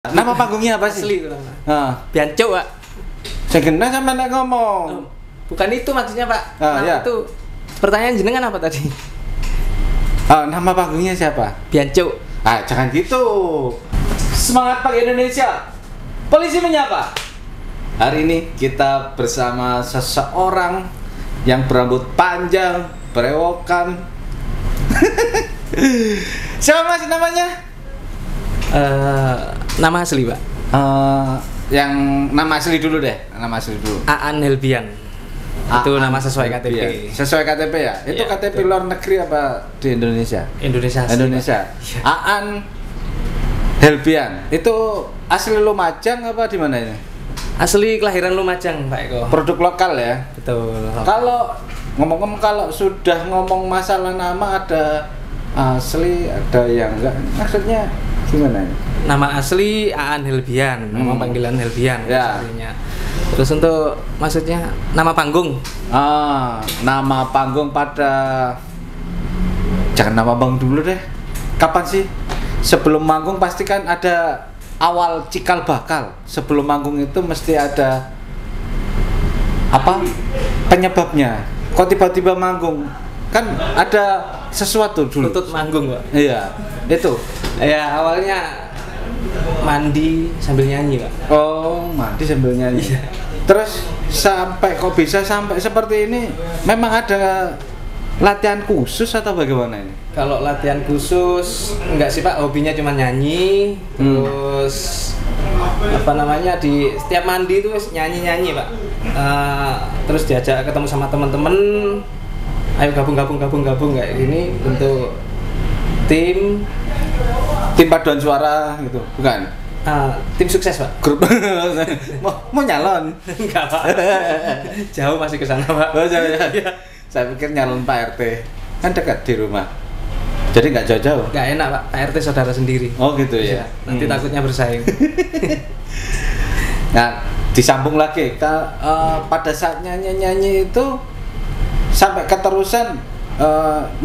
Nama panggungnya apa sih? Asli itu nama. Biancuk, Pak. Saya kena sama nek ngomong. Bukan itu maksudnya, Pak. Ya. Itu pertanyaan jenengan apa tadi? Nama panggungnya siapa? Biancuk. Jangan gitu. Semangat pagi Indonesia. Polisi menyapa. Hari ini kita bersama seseorang yang berambut panjang, berewokan. Siapa Mas namanya? Nama asli, Pak. Yang nama asli dulu deh. Nama asli dulu. Aan Helbian. Itu nama sesuai KTP. Sesuai KTP ya? Itu Ya, KTP luar negeri apa di Indonesia? Indonesia asli, Indonesia. Pak. Aan Helbian. Itu asli Lumajang apa di mana ini? Asli kelahiran Lumajang, Pak Eko. Produk lokal ya? Betul. Kalau ngomong-ngomong, kalau sudah ngomong masalah nama, ada asli, ada yang enggak. Maksudnya gimana ini? Nama asli Aan Helbian, nama panggilan Helbian Ya. aslinya. Terus untuk maksudnya nama panggung. Nama panggung jangan nama panggung dulu deh. Kapan sih? Sebelum manggung pasti kan ada awal cikal bakal. Sebelum manggung itu mesti ada apa? Penyebabnya. Kok tiba-tiba manggung? Kan ada sesuatu dulu. Lutut manggung, Pak. Iya, itu. Ya awalnya mandi sambil nyanyi, Pak. Oh, mandi sambil nyanyi. Iya. Terus kok bisa sampai seperti ini? Memang ada latihan khusus atau bagaimana ini? Kalau latihan khusus enggak sih, Pak, hobinya cuma nyanyi. Terus apa namanya, di setiap mandi itu nyanyi-nyanyi, Pak. Terus diajak ketemu sama teman-teman, ayo gabung kayak gini untuk tim Paduan suara gitu, bukan? Tim sukses, Pak. Grup mau nyalon? Enggak, Pak. Jauh masih ke sana, Pak. Oh, saya pikir nyalon Pak RT. Kan dekat di rumah. Jadi nggak jauh-jauh. Enggak enak, Pak. Pak RT saudara sendiri. Oh, gitu ya. Nanti takutnya bersaing. Nah, disambung lagi pada saat nyanyi itu sampai keterusan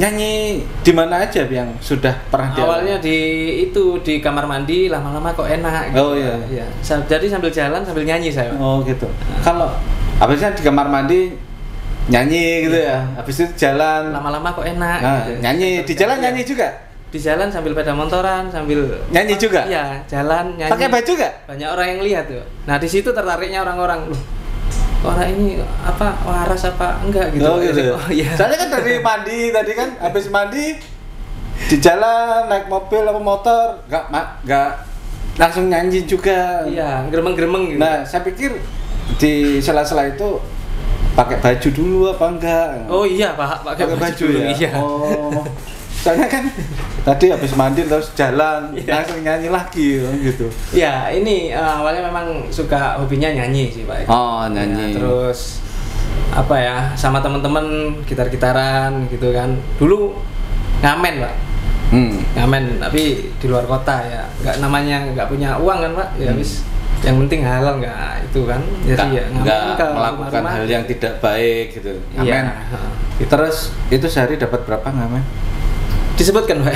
nyanyi di mana aja yang sudah pernah Awalnya di kamar mandi, lama-lama kok enak gitu. Oh iya. Iya. Jadi sambil jalan sambil nyanyi saya. Oh gitu. Kalau habisnya di kamar mandi nyanyi gitu ya. Habis itu jalan Lama-lama kok enak gitu. Nyanyi di jalan, nyanyi juga. Di jalan sambil sepeda motoran, sambil nyanyi juga. Iya, jalan nyanyi. Pakai baju gak? Banyak orang yang lihat tuh. Nah, di situ tertariknya orang-orang. Loh, orang ini apa waras apa enggak gitu. Oh gitu. Oh iya. Soalnya kan dari mandi tadi kan, habis mandi di jalan naik mobil apa motor, enggak langsung nyanyi juga. Iya, gremeng-gremeng gitu. Nah, saya pikir di sela-sela itu pakai baju dulu apa enggak? Oh iya, Pak, pakai baju ya. Iya. Oh. Soalnya kan tadi habis mandi terus jalan, langsung nyanyi lagi gitu. Ya, ini awalnya memang suka hobinya nyanyi sih, Pak. Oh, nyanyi. Ya, terus apa ya, sama teman-teman gitar-gitaran gitu kan. Dulu ngamen, Pak. Ngamen tapi di luar kota ya. Nggak punya uang kan, Pak. Ya wis, yang penting halal nggak itu kan. Jadi ya nggak melakukan hal yang tidak baik gitu. Ngamen. Iya. Terus itu sehari dapat berapa ngamen? Disebutkan, Pak.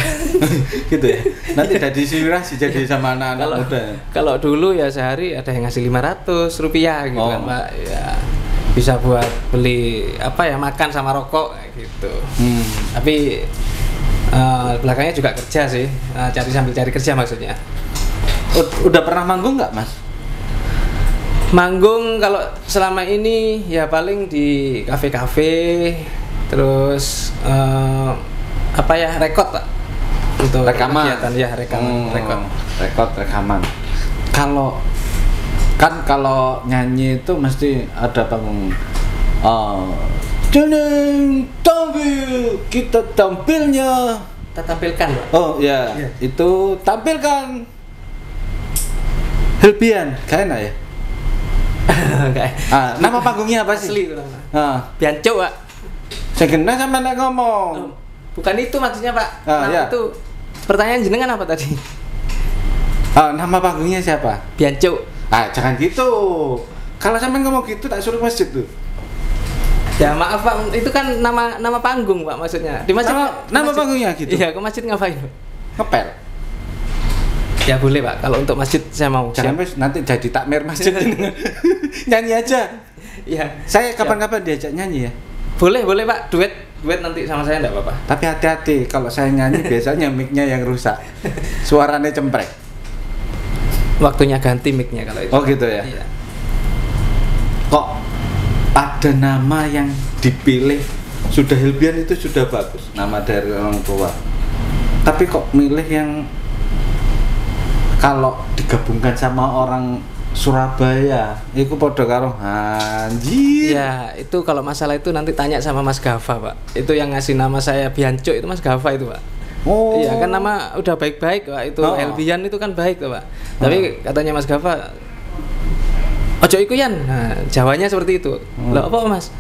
Gitu ya. Nanti udah diinspirasi jadi sama anak-anak muda. Kalau dulu ya sehari ada yang ngasih 500 rupiah gitu kan, Pak. Ya bisa buat beli apa ya, makan sama rokok kayak gitu. Tapi belakangnya juga kerja sih, sambil cari kerja maksudnya. Udah pernah manggung nggak, Mas? Manggung kalau selama ini ya paling di kafe-kafe, terus apa ya, rekod, Pak, untuk rekaman. Kegiatan ya rekaman. Kalau nyanyi itu mesti ada panggung. Kita tampilnya. Kita tampilkan, Pak. Oh ya, itu tampilkan Helbian, kayak enak ya? Nama panggungnya apa sih? Asli itu nama. Biancuk, Pak. Saya kena sama nek ngomong. Bukan itu maksudnya, Pak. Ya. Itu pertanyaan jenengan apa tadi? Nama panggungnya siapa? Biancuk. Jangan gitu. Kalau sampean ngomong gitu tak suruh masjid tuh. Ya maaf, Pak, itu kan nama panggung, Pak, maksudnya. Di masjid. Nama panggungnya gitu. Iya, ke masjid ngapain, Pak? Ngepel. Ya boleh Pak, kalau untuk masjid saya mau. Jangan wis nanti jadi takmir masjid. Nyanyi aja. Iya. Saya kapan-kapan diajak nyanyi ya. Boleh Pak, duet nanti sama saya enggak apa-apa. Tapi hati-hati kalau saya nyanyi biasanya mic-nya yang rusak. Suaranya cemprek. Waktunya ganti mic-nya kalau itu. Oh gitu ya. Iya. Kok ada nama yang dipilih sudah Helbian itu sudah bagus, nama dari orang tua. Tapi kok milih yang kalau digabungkan sama orang Surabaya, itu podo karo anjir. Ya, itu kalau masalah itu nanti tanya sama Mas Gava, Pak. Itu yang ngasih nama saya Bianco itu Mas Gava itu, Pak. Oh. Iya, kan nama udah baik-baik, Pak. Itu Helbian itu kan baik, tuh, Pak. Tapi katanya Mas Gava, ojo iku yan. Nah, Jawanya seperti itu. Lah apa, Mas?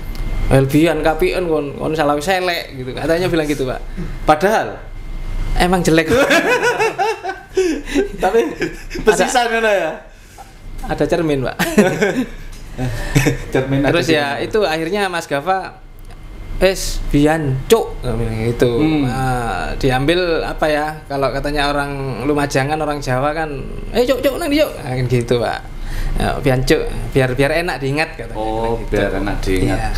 Helbian kapian kon salah selek gitu. Katanya bilang gitu, Pak. Padahal emang jelek. Tapi pesisah ngono ya. Ada cermin, Pak. Cermin. Terus ya itu akhirnya Mas Gava Bian cuk bilang gitu. Nah, diambil apa ya? Kalau katanya orang Lumajangan, orang Jawa kan, cuk nang yuk. Nah, gitu, Pak. Ya, Bian cuk biar enak diingat katanya. Oh, gitu. biar enak diingat. Iya.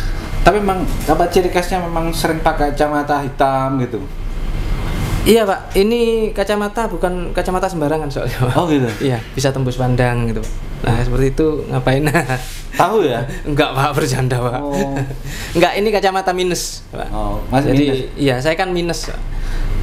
Tapi memang apa ciri khasnya memang sering pakai kacamata hitam gitu. Iya, Pak, ini kacamata bukan kacamata sembarangan soalnya, Pak. Oh gitu? Iya, bisa tembus pandang gitu. Nah, seperti itu ngapain? Tahu ya? Enggak, Pak, bercanda, Pak. Oh. Enggak, ini kacamata minus, Pak. Oh, Mas jadi, minus? iya, saya kan minus, Pak.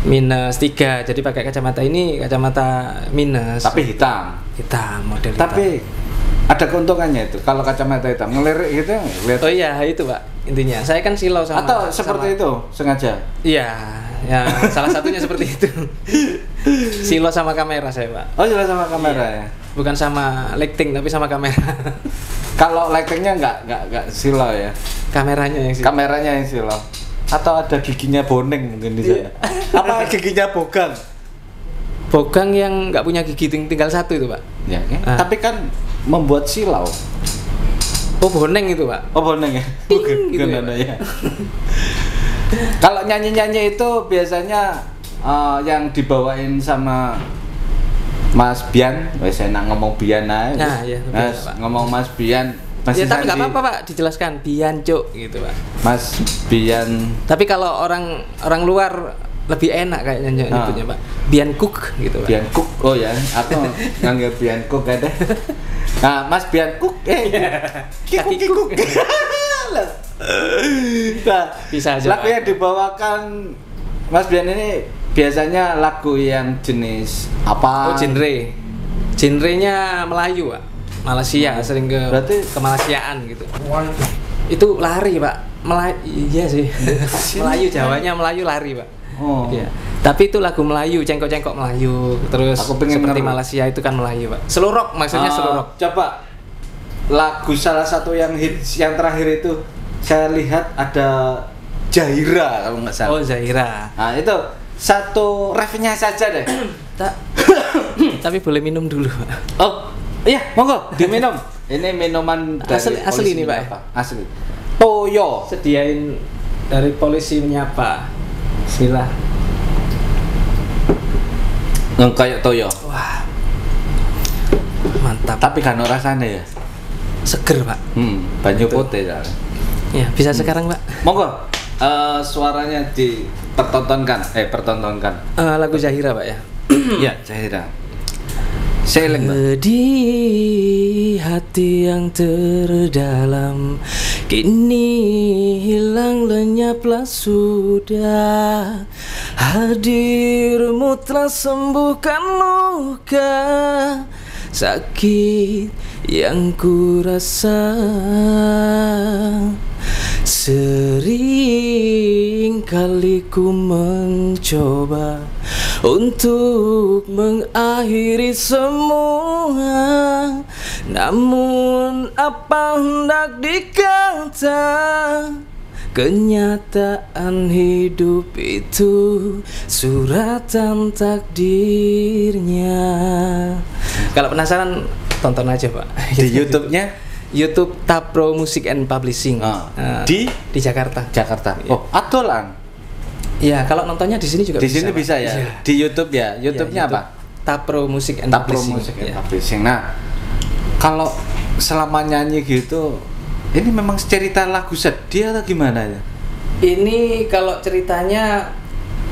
-3, jadi pakai kacamata ini kacamata minus. Tapi hitam. Hitam, model Tapi hitam. ada keuntungannya itu kalau kacamata hitam ngelirik gitu lihat. Oh iya, itu, Pak. Intinya, saya kan silau sama. Atau seperti itu sengaja? Iya, ya salah satunya seperti itu. Silo sama kamera saya, Pak. Oh, jelas sama kamera Iya. ya. Bukan sama lighting tapi sama kamera. Kalau lightingnya nggak silau ya. Kameranya yang silo. Kameranya yang silau. Atau ada giginya boneng mungkin di sana. Apa giginya bogang? Bogang yang nggak punya gigi tinggal satu itu, Pak. Ya, tapi kan membuat silau. Oh, boneng itu, Pak. Oh, boneng ya. Ting, gitu ya, Bukan ya. Kalau nyanyi-nyanyi itu biasanya yang dibawain sama Mas Bian, wes enak ngomong Bian aja. Nah, iya, Bian, Pak. Ngomong Mas Bian. Ya, tapi nggak apa-apa, Pak, dijelaskan Bian Cuk gitu, Pak. Mas Bian. Tapi kalau orang luar lebih enak kayaknya nyebutnya, Pak. Bian Cook gitu, Pak. Bian Cook. Oh ya, aku nganggil Bian Cook ada. Nah, Mas Bian Cook. Kaki Cook. Nah, bisa aja. lagu yang dibawakan Mas Bian ini biasanya lagu yang jenis apa? Oh, genrenya Melayu, Pak. Malaysia, sering Berarti ke Malaysiaan gitu. Itu lari, Pak. Iya sih. Melayu, Jawanya Melayu lari, Pak. Oh. Iya. Tapi itu lagu Melayu, cengkok-cengkok Melayu. Terus Aku pengen seperti Malaysia itu kan Melayu, Pak. Slow rock maksudnya slow rock. Coba lagu salah satu yang hits yang terakhir itu saya lihat ada Zahira kalau nggak salah. Oh, Zahira. Nah, itu satu refnya saja deh. Tapi boleh minum dulu, Pak. Oh, iya, monggo diminum. Ini minuman dari asli ini, Pak. Apa? Asli. Toyo. Sediain dari polisi menyapa. Bismillah. Kayak Toyo. Wah. Mantap. Tapi kan rasanya ya. Seger, Pak. Banyu putih ya. Ya, bisa sekarang, Pak. Monggo. Suaranya dipertontonkan. Pertontonkan. Lagu Zahira, Pak ya. Iya, Zahira. Seleng, Pak. Di hati yang terdalam kini hilang lenyaplah sudah. Hadirmu telah sembuhkan luka sakit yang ku rasa. Sering kali ku mencoba untuk mengakhiri semua, namun apa hendak dikata, kenyataan hidup itu suratan takdirnya. Kalau penasaran tonton aja, Pak. Di YouTube-nya YouTube Tapro Music and Publishing. Di Jakarta. Oh, adolan. Iya, kalau nontonnya di sini juga di bisa. Di sini bisa ya. Iya. Di YouTube ya. YouTube-nya Ya, YouTube. apa? Tapro Music and Tapro Publishing. Music and Ya. Publishing. Nah, kalau selama nyanyi gitu, ini memang cerita lagu sedih atau gimana ya? Ini kalau ceritanya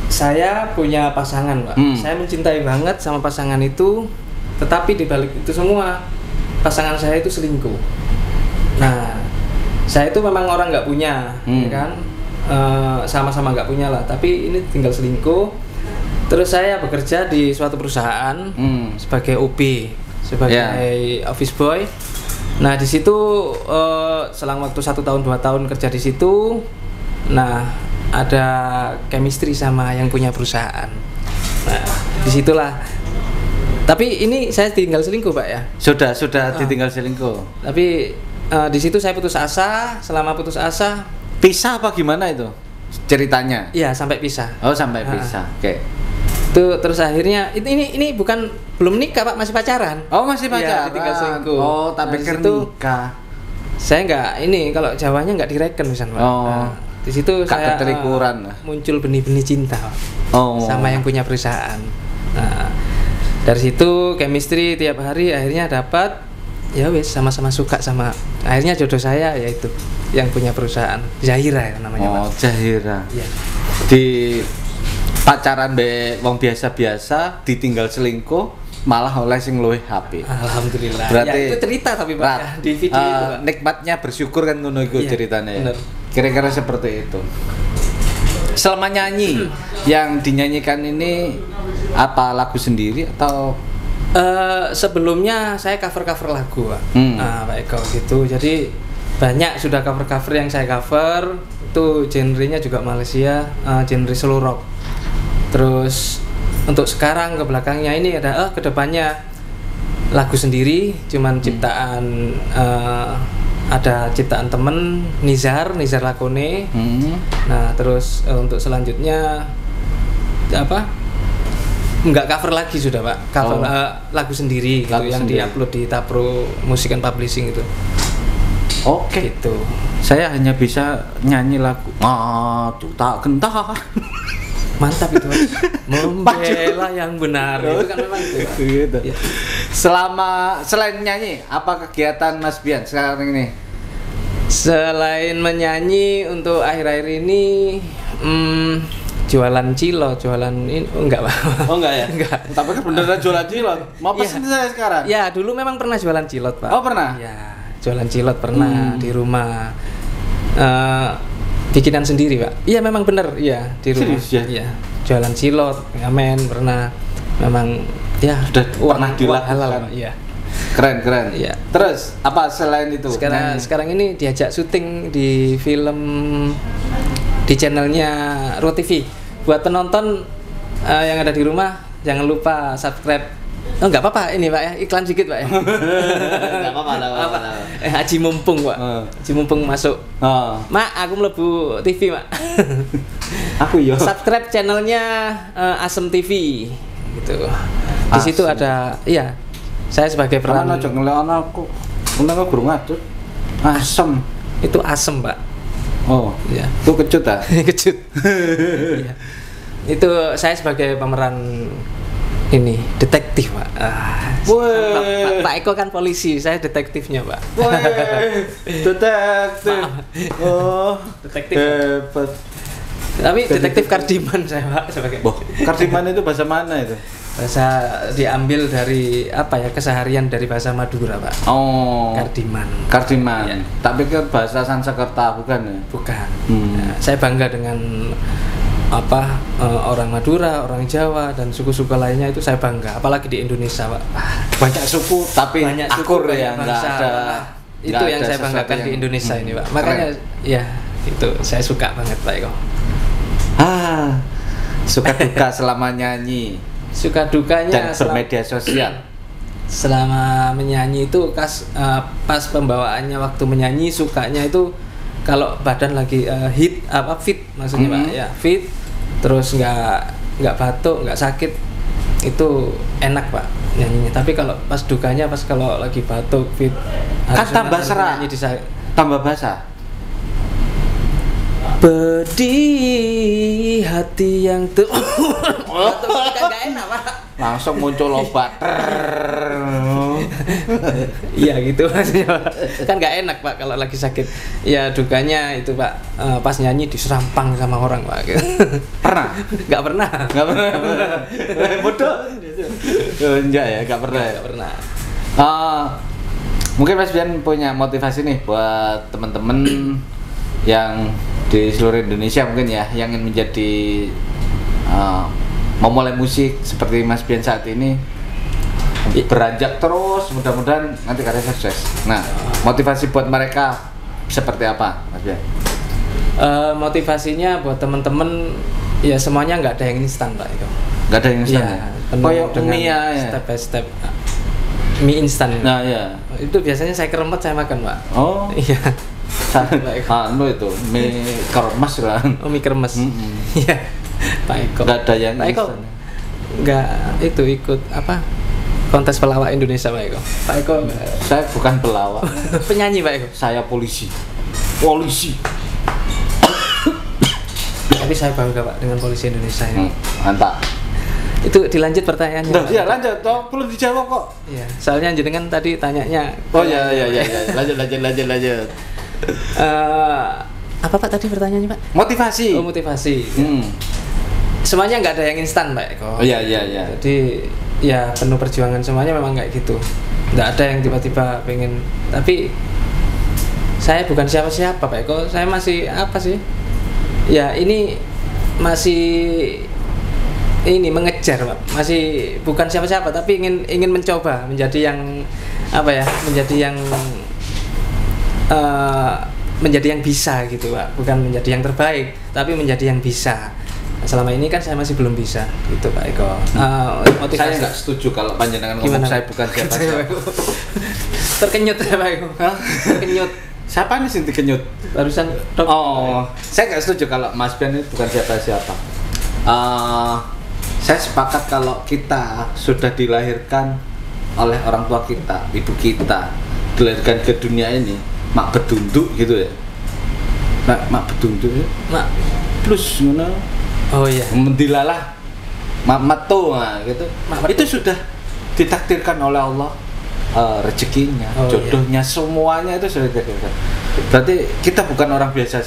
saya punya pasangan, Pak. Saya mencintai banget sama pasangan itu, tetapi di balik itu semua pasangan saya itu selingkuh. Nah, saya itu memang orang nggak punya, ya kan? Sama-sama nggak punya lah. Tapi ini tinggal selingkuh. Terus saya bekerja di suatu perusahaan sebagai OB, sebagai office boy. Nah, di situ selang waktu 1 tahun 2 tahun kerja di situ, nah ada chemistry sama yang punya perusahaan. Nah, disitulah. Tapi ini saya tinggal selingkuh, Pak ya. Sudah ditinggal selingkuh. Tapi di situ saya putus asa. Selama putus asa, Pisah apa gimana itu ceritanya? iya sampai pisah. Oh, sampai pisah. Oke. Tuh terus akhirnya ini bukan belum nikah, Pak, masih pacaran. Oh, masih Iya, pacaran. ditinggal selingkuh. Oh, tapi Nah, kan di situ nikah. Saya nggak ini kalau Jawanya nggak direken misalnya, Pak. Oh. Nah, di situ saya keterikuran. muncul benih-benih cinta, Pak. Oh. Sama yang punya perusahaan. Nah, dari situ chemistry tiap hari akhirnya dapat, ya wes sama-sama suka sama. Akhirnya jodoh saya yaitu yang punya perusahaan, Zahira ya namanya, Oh, Pak. Zahira. Iya. Di pacaran be wong biasa-biasa ditinggal selingkuh malah oleh sing luwih HP. Alhamdulillah. Berarti ya, itu cerita tapi Pak ya, di video itu, Pak. nikmatnya bersyukur kan ngono iku Iya, ceritanya. bener. Kira-kira seperti itu. Selama nyanyi yang dinyanyikan ini apa lagu sendiri atau Sebelumnya saya cover lagu, Pak. Hmm. Pak Eko gitu. Jadi banyak sudah cover yang saya cover. Itu genrenya juga Malaysia, genre slow rock. Terus untuk sekarang ke belakangnya ini ada kedepannya lagu sendiri, cuman ciptaan ada ciptaan temen Nizar Lakone. Nah terus untuk selanjutnya apa? Enggak cover lagi sudah, Pak. Cover lagu sendiri gitu, yang diupload di Tapro Music and Publishing itu. Oke. Gitu. Saya hanya bisa nyanyi lagu Madu tak gentah. Mantap itu, Pak. Membela yang benar. Itu kan memang itu, Pak. Gitu. Ya. Selain nyanyi, apa kegiatan Mas Bian sekarang ini? Selain menyanyi untuk akhir-akhir ini jualan cilok, jualan ini enggak, Pak. Oh enggak ya? Enggak. Tapi kan beneran jualan cilok. Mau pesen saya sekarang? Ya, dulu memang pernah jualan cilok, Pak. Oh, pernah? Ya, jualan cilok pernah di rumah. Bikinan sendiri, Pak. Iya, memang bener, iya, di rumah. Serius, ya? Iya. Jualan cilok, ngamen pernah. Memang ya Sudah pernah dilakukan. halal, Pak. Iya. Keren. Iya. Terus apa selain itu? Sekarang ini diajak syuting di film di channelnya Ro TV. Buat penonton yang ada di rumah jangan lupa subscribe. Oh nggak apa-apa ini, Pak ya, iklan sedikit, Pak ya. Nggak apa-apa. Haji Mumpung, Pak. Haji Mumpung masuk. Mak, aku mlebu TV, Mak. Aku yo. Subscribe channelnya Asem TV gitu. Di situ ada, iya. Saya sebagai peran. Aja ngelekno aku. Untung aku gurung ngadut. Asem. Itu asem, Pak. Oh, Iya. itu kecut ah. Kecut. Iya. Itu saya sebagai pemeran ini detektif, Pak. Pak Eko kan polisi, saya detektifnya, Pak. Detektif. Oh, Detektif. hebat. Tapi detektif Kardiman saya, Pak, sebagai. Kardiman itu bahasa mana itu? Bahasa diambil dari apa ya, keseharian dari bahasa Madura, Pak. Oh, Kardiman. Ya. Tak pikir bahasa Sanskerta bukan ya? Bukan. Nah, saya bangga dengan orang Madura, orang Jawa dan suku-suku lainnya, itu saya bangga. Apalagi di Indonesia, Pak. Banyak suku tapi Banyak suku, akur banyak ya, enggak bangsa, ada. Pak. Itu nggak yang ada saya sesuatu banggakan yang- di Indonesia ini, Pak. Makanya ya itu saya suka banget, Pak Eko. Suka duka selama nyanyi Suka dukanya dan bermedia sosial. selama menyanyi itu pas pembawaannya waktu menyanyi, sukanya itu kalau badan lagi fit maksudnya, Pak ya, fit, terus nggak batuk, nggak sakit, itu enak, Pak, nyanyinya. Tapi kalau pas dukanya, pas kalau lagi batuk, fit, Kan tambah serak. nyanyi Tambah basah. Pedih hati yang kan gak enak pak. Langsung muncul obat. Iya gitu maksudnya Pak. Kan nggak enak pak kalau lagi sakit. Ya dukanya itu pak, pas nyanyi diserampang sama orang pak. Pernah? Nggak pernah. Nggak pernah. Bodoh. Enggak ya, nggak pernah. Nggak pernah. Mungkin Mas Bian punya motivasi nih buat teman-teman yang di seluruh Indonesia mungkin ya, yang ingin menjadi memulai musik seperti Mas Bian saat ini, beranjak terus, mudah-mudahan nanti karya sukses. Nah, motivasi buat mereka seperti apa, Mas Bian? Motivasinya buat teman-teman ya semuanya nggak ada yang instan pak itu. Nggak ada yang instan Ya, ya? penuh dengan mie ya? step by step. Mie instan. Nah ya. Itu biasanya saya keremet saya makan pak. Oh. Iya. Itu mie kremes lah. Oh mie kremes. Iya. Pak Eko. Nggak ada yang Pak Eko instan. nggak itu ikut apa kontes pelawak Indonesia Pak Eko. Pak Eko Saya bukan pelawak. penyanyi Pak Eko. Saya polisi. Tapi saya bangga Pak dengan polisi Indonesia ini. Mantap. Itu dilanjut pertanyaannya. Nah, iya lanjut. Toh belum dijawab kok. Iya. Soalnya jenengan tadi tanyanya. Oh ya. Lanjut. Apa Pak tadi pertanyaannya Pak? Motivasi. Oh motivasi. Hmm. Semuanya nggak ada yang instan Pak Eko. Oh iya. Jadi ya penuh perjuangan semuanya memang kayak gitu. Nggak ada yang tiba-tiba pengen. Tapi saya bukan siapa-siapa Pak Eko. Saya masih apa sih? Ya ini masih mengejar Pak. Masih bukan siapa-siapa tapi ingin mencoba menjadi yang apa ya? Menjadi yang bisa gitu Pak. Bukan menjadi yang terbaik, tapi menjadi yang bisa. Selama ini kan saya masih belum bisa gitu Pak Eko. Saya nggak setuju kalau panjenengan ngomong saya bukan siapa-siapa. Terkenyut ya Pak Eko. Terkenyut. Siapa nih sih dikenyut? Barusan saya nggak setuju kalau Mas Bian itu bukan siapa-siapa. Saya sepakat kalau kita sudah dilahirkan oleh orang tua kita, ibu kita, dilahirkan ke dunia ini, mak bedunduk gitu ya. Mak bedunduk ya. Mak plus ngono. Oh iya. Mendilalah mato gitu. Itu sudah ditakdirkan oleh Allah. Rezekinya, jodohnya, semuanya itu sudah ditakdirkan. Berarti kita bukan orang biasa.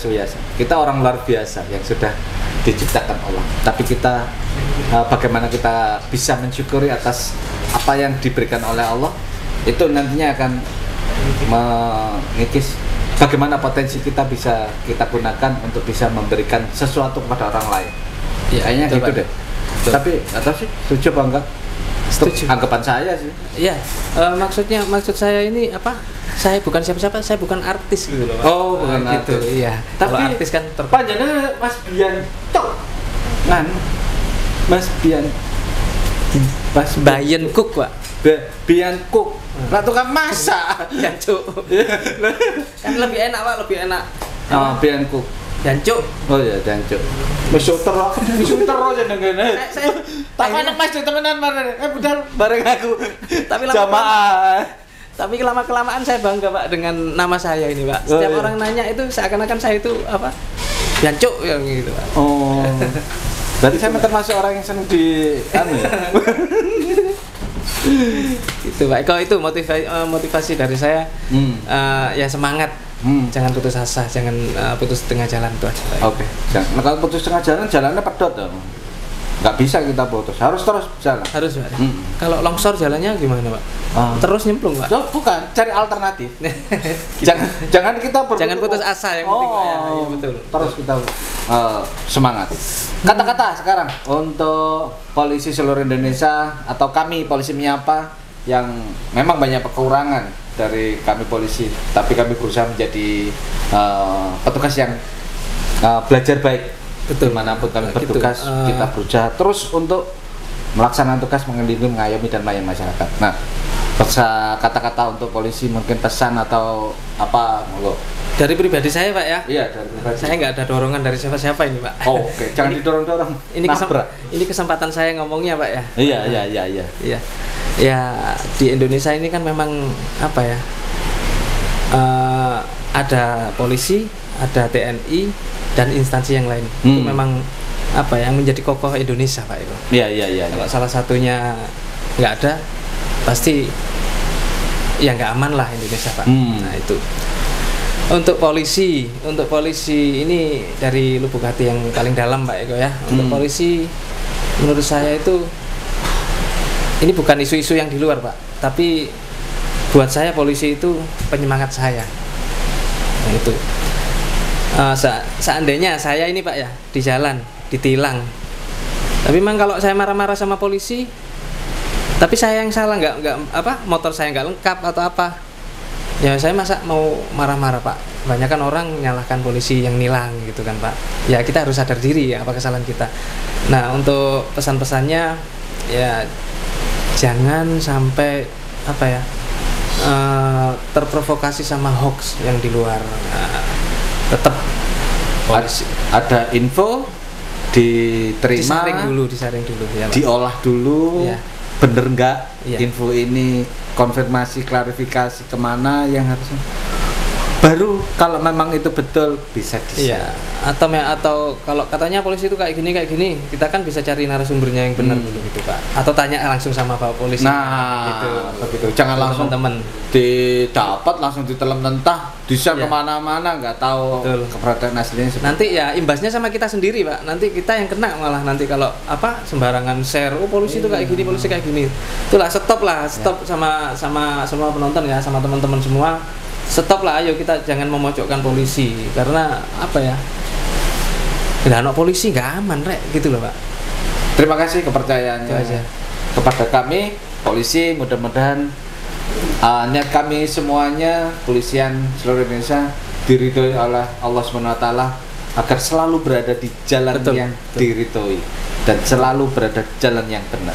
Kita orang luar biasa yang sudah diciptakan Allah. Tapi kita bagaimana kita bisa mensyukuri atas apa yang diberikan oleh Allah, itu nantinya akan mengikis bagaimana potensi kita bisa kita gunakan untuk bisa memberikan sesuatu kepada orang lain. Ya, kayaknya gitu deh. Betul. Tapi atau sih setuju apa enggak? Setuju. Anggapan saya sih. Iya. Maksud saya ini apa? Saya bukan siapa-siapa, saya bukan artis gitu loh Pak. Oh, bukan gitu. artis. Iya. Tapi kalau artis kan panjangnya Mas Bian tok. Mas Bian. Mas Bayen Cook, Pak. Bian Cook. Lah tukang masak. Jancuk. Kan lebih enak, Pak, lebih enak. Bian Cook. Jancuk. Oh iya, jancuk. Wis shooter aja ndengene. Tak anak Mas temenan marane. Budal bareng aku. Tapi jamaah. Tapi kelamaan saya bangga Pak dengan nama saya ini Pak. Setiap orang nanya itu seakan-akan saya itu apa? Jancuk yang gitu Pak. Oh. Berarti saya termasuk orang yang senang di Itu Pak. Kalau itu motivasi dari saya ya semangat. Jangan putus asa, jangan putus tengah jalan itu aja. Oke. Nah, kalau putus tengah jalan, jalannya pedot dong. Nggak bisa kita putus, harus terus jalan. Harus Pak. Kalau longsor jalannya gimana Pak? Terus nyemplung Pak? Bukan, cari alternatif. jangan kita jangan putus asa yang penting Pak. Ya, betul. Terus kita semangat. Kata-kata sekarang untuk polisi seluruh Indonesia atau kami polisi Menyapa yang memang banyak kekurangan dari kami polisi, tapi kami berusaha menjadi petugas yang belajar baik. Betul. Dimanapun kami bertugas, kita berusaha terus untuk melaksanakan tugas melindungi, mengayomi dan melayani masyarakat. Nah, kata-kata untuk polisi mungkin pesan atau apa, monggo. Dari pribadi saya Pak ya. Iya, dari pribadi. Saya nggak ada dorongan dari siapa-siapa ini Pak. Oh, oke. Jangan didorong-dorong. Ini kesempatan saya ngomongnya Pak ya. Iya. Ya di Indonesia ini kan memang apa ya? ada polisi, ada TNI dan instansi yang lain. Itu memang apa yang menjadi kokoh Indonesia, Pak Eko. Iya. Kalau salah satunya nggak ada, pasti ya nggak aman lah Indonesia, Pak. Nah itu. Untuk polisi ini dari lubuk hati yang paling dalam, Pak Eko ya. Untuk polisi, menurut saya itu ini bukan isu-isu yang di luar, Pak, tapi buat saya polisi itu penyemangat saya. Nah itu. Seandainya saya ini, Pak ya, di jalan ditilang, tapi memang kalau saya marah-marah sama polisi, tapi saya yang salah, nggak motor saya nggak lengkap atau apa, ya saya masa mau marah-marah, Pak. Banyak kan orang menyalahkan polisi yang nilang gitu kan, Pak. Ya kita harus sadar diri ya apa kesalahan kita. Nah untuk pesan-pesannya ya jangan sampai apa ya terprovokasi sama hoax yang di luar. Tetap ada info diterima, disaring dulu ya, Pak. Diolah dulu ya. Bener nggak info ini, konfirmasi, klarifikasi kemana yang harusnya, baru kalau memang itu betul bisa iya. Atau kalau katanya polisi itu kayak gini, kita kan bisa cari narasumbernya yang benar dulu gitu, Pak. Atau tanya langsung sama Pak polisi. Nah, gitu. Begitu. Jangan langsung teman didapat langsung ditelan mentah, di-share kemana-mana, nggak tahu keberadaan aslinya. Nanti ya imbasnya sama kita sendiri, Pak. Nanti kita yang kena malah nanti kalau apa sembarangan share, polisi itu kayak gini, polisi kayak gini. Itulah stop sama semua penonton ya, sama teman-teman semua. Stop lah, ayo kita jangan memojokkan polisi, karena apa ya, anak polisi nggak aman, gitu loh, Pak. Terima kasih kepercayaannya kepada kami polisi. Mudah-mudahan niat kami semuanya, polisian seluruh Indonesia, diridhoi oleh Allah SWT agar selalu berada di jalan yang diridhoi dan selalu berada di jalan yang benar.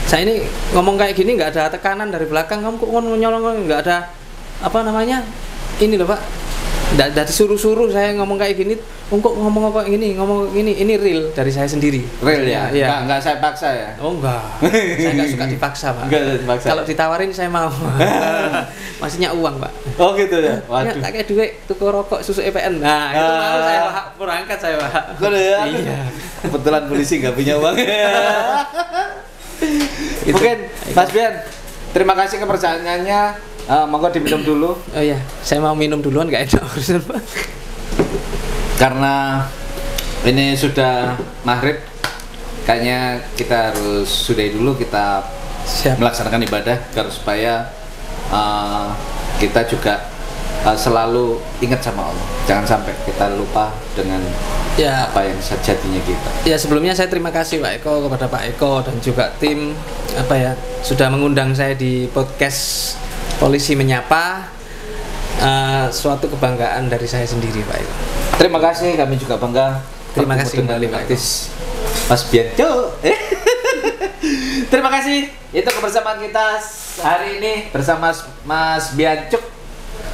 Saya ini ngomong kayak gini nggak ada tekanan dari belakang, kamu kok nyolong, nggak ada apa namanya ini loh, Pak. Nggak disuruh-suruh saya ngomong kayak gini, ngomong ini real dari saya sendiri. Real ya? Nggak saya paksa ya? Oh enggak, saya nggak suka dipaksa, Pak. Kalau ditawarin saya mau. Maksudnya uang, Pak. Oh gitu ya? Waduh. Tak kayak duit, tuku rokok, susu EPN. Nah itu mau saya berangkat saya, Pak. Ya? Iya. Kebetulan polisi nggak punya uang. Mungkin Mas Bian, terima kasih kepercayaannya. Monggo diminum dulu. Oh iya, saya mau minum duluan, nggak enak urusan, Pak. Karena ini sudah maghrib, kayaknya kita harus sudahi dulu, kita melaksanakan ibadah agar supaya kita juga selalu ingat sama Allah. Jangan sampai kita lupa dengan apa yang sejatinya kita. Ya sebelumnya saya terima kasih Pak Eko, kepada Pak Eko dan juga tim sudah mengundang saya di podcast Polisi Menyapa. Suatu kebanggaan dari saya sendiri, Pak Eko. Terima kasih, kami juga bangga. Terima kasih kembali, Pak Eko. Mas Biancuk. Terima kasih. Itu kebersamaan kita hari ini bersama Mas Biancuk.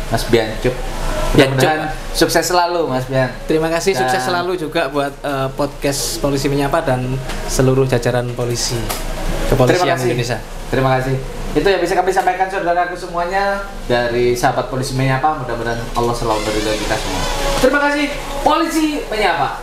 Mas Biancuk. Mudah-mudahan sukses selalu, Mas Bian. Terima kasih, sukses selalu juga buat podcast Polisi Menyapa dan seluruh jajaran polisi kepolisian Indonesia. Terima kasih. Itu yang bisa kami sampaikan saudaraku semuanya dari sahabat Polisi Menyapa. Mudah-mudahan Allah selalu beridhoi kita semua. Terima kasih, Polisi Menyapa.